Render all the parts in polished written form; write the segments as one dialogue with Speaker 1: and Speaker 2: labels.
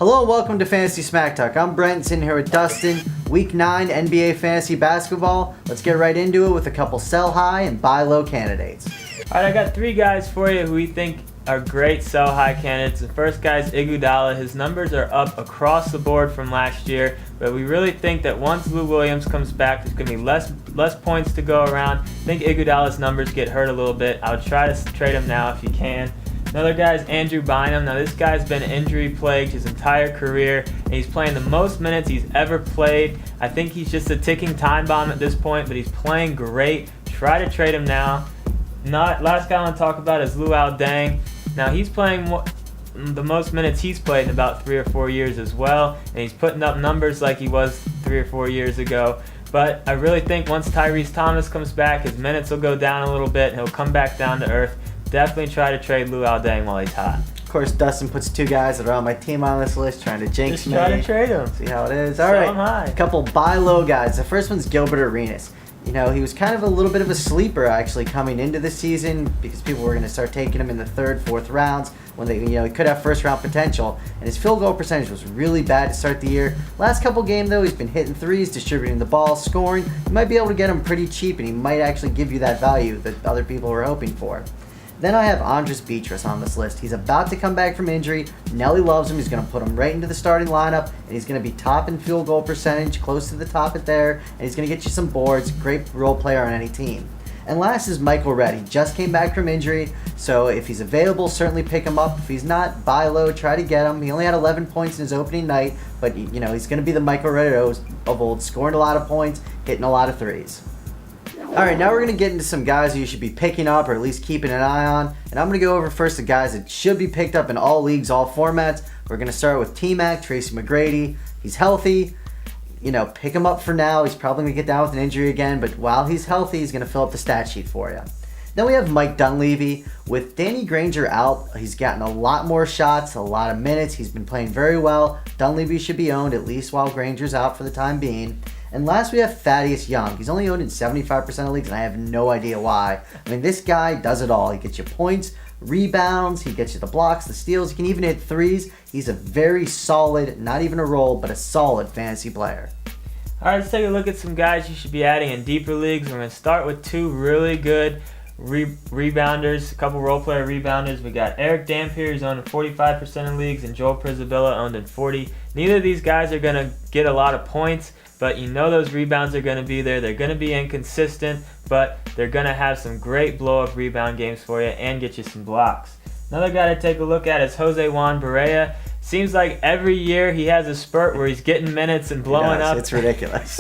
Speaker 1: Hello and welcome to Fantasy Smack Talk. I'm Brent, sitting here with Dustin. Week 9 NBA Fantasy Basketball. Let's get right into it with a couple sell high and buy low candidates.
Speaker 2: Alright, I got 3 guys for you who we think are great sell high candidates. The first guy is Iguodala. His numbers are up across the board from last year, but we really think that once Lou Williams comes back, there's going to be less points to go around. I think Iguodala's numbers get hurt a little bit. I would try to trade him now if you can. Another guy is Andrew Bynum. Now this guy's been injury plagued his entire career, and he's playing the most minutes he's ever played. I think he's just a ticking time bomb at this point, but he's playing great. Try to trade him now. Last guy I want to talk about is Luol Deng. Now he's playing the most minutes he's played in about 3 or 4 years as well, and he's putting up numbers like he was 3 or 4 years ago. But I really think once Tyrese Thomas comes back, his minutes will go down a little bit, and he'll come back down to earth. Definitely try to trade Luol Deng while he's hot.
Speaker 1: Of course, Dustin puts 2 guys that are on my team on this list, trying to jinx me.
Speaker 2: Just try to trade them.
Speaker 1: See how it is. All right, a couple buy low guys. The first one's Gilbert Arenas. You know, he was kind of a little bit of a sleeper actually coming into the season because people were going to start taking him in the 3rd, 4th rounds when he could have first round potential. And his field goal percentage was really bad to start the year. Last couple games though, he's been hitting threes, distributing the ball, scoring. You might be able to get him pretty cheap, and he might actually give you that value that other people were hoping for. Then I have Andres Beatrice on this list. He's about to come back from injury. Nelly loves him. He's going to put him right into the starting lineup, and he's going to be top in field goal percentage, close to the top at there, and he's going to get you some boards. Great role player on any team. And last is Michael Redd. He just came back from injury, so if he's available, certainly pick him up. If he's not, buy low, try to get him. He only had 11 points in his opening night, but he's going to be the Michael Redd of old, scoring a lot of points, hitting a lot of threes. Alright, now we're going to get into some guys who you should be picking up or at least keeping an eye on. And I'm going to go over first the guys that should be picked up in all leagues, all formats. We're going to start with T-Mac, Tracy McGrady. He's healthy. Pick him up for now. He's probably going to get down with an injury again, but while he's healthy, he's going to fill up the stat sheet for you. Then we have Mike Dunleavy. With Danny Granger out, he's gotten a lot more shots, a lot of minutes. He's been playing very well. Dunleavy should be owned at least while Granger's out for the time being. And last we have Thaddeus Young. He's only owned in 75% of leagues, and I have no idea why. I mean, this guy does it all. He gets you points, rebounds, he gets you the blocks, the steals. He can even hit threes. He's a very solid, not even a role, but a solid fantasy player.
Speaker 2: All right, let's take a look at some guys you should be adding in deeper leagues. We're going to start with 2 really good rebounders, a couple role player rebounders. We got Eric Dampier, who's owned in 45% of leagues, and Joel Przybyla owned in 40%. Neither of these guys are going to get a lot of points, but those rebounds are going to be there. They're going to be inconsistent, but they're going to have some great blow-up rebound games for you and get you some blocks. Another guy to take a look at is Jose Juan Barea. Seems like every year he has a spurt where he's getting minutes and blowing up.
Speaker 1: It's ridiculous.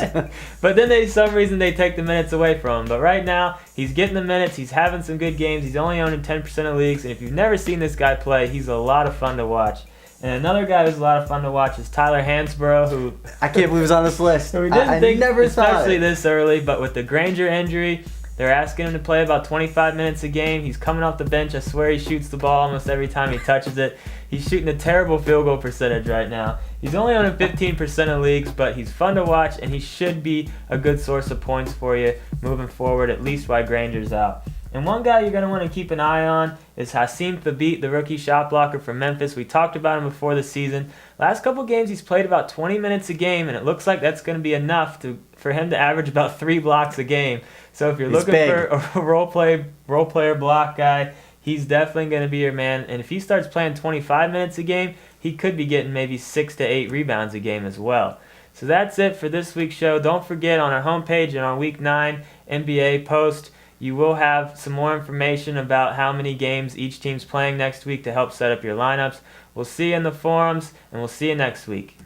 Speaker 2: But then for some reason they take the minutes away from him. But right now, he's getting the minutes. He's having some good games. He's only owned in 10% of leagues. And if you've never seen this guy play, he's a lot of fun to watch. And another guy who's a lot of fun to watch is Tyler Hansbrough, who
Speaker 1: I can't believe he's on this list.
Speaker 2: We didn't think,
Speaker 1: never
Speaker 2: especially this early, but with the Granger injury, they're asking him to play about 25 minutes a game. He's coming off the bench. I swear he shoots the ball almost every time he touches it. He's shooting a terrible field goal percentage right now. He's only on 15% of leagues, but he's fun to watch, and he should be a good source of points for you moving forward, at least while Granger's out. And one guy you're going to want to keep an eye on is Hassim Thabit, the rookie shot blocker from Memphis. We talked about him before the season. Last couple games, he's played about 20 minutes a game, and it looks like that's going to be enough for him to average about 3 blocks a game. So if you're looking for a role player block guy, he's definitely going to be your man. And if he starts playing 25 minutes a game, he could be getting maybe 6 to 8 rebounds a game as well. So that's it for this week's show. Don't forget, on our homepage and on Week 9 NBA post, you will have some more information about how many games each team's playing next week to help set up your lineups. We'll see you in the forums, and we'll see you next week.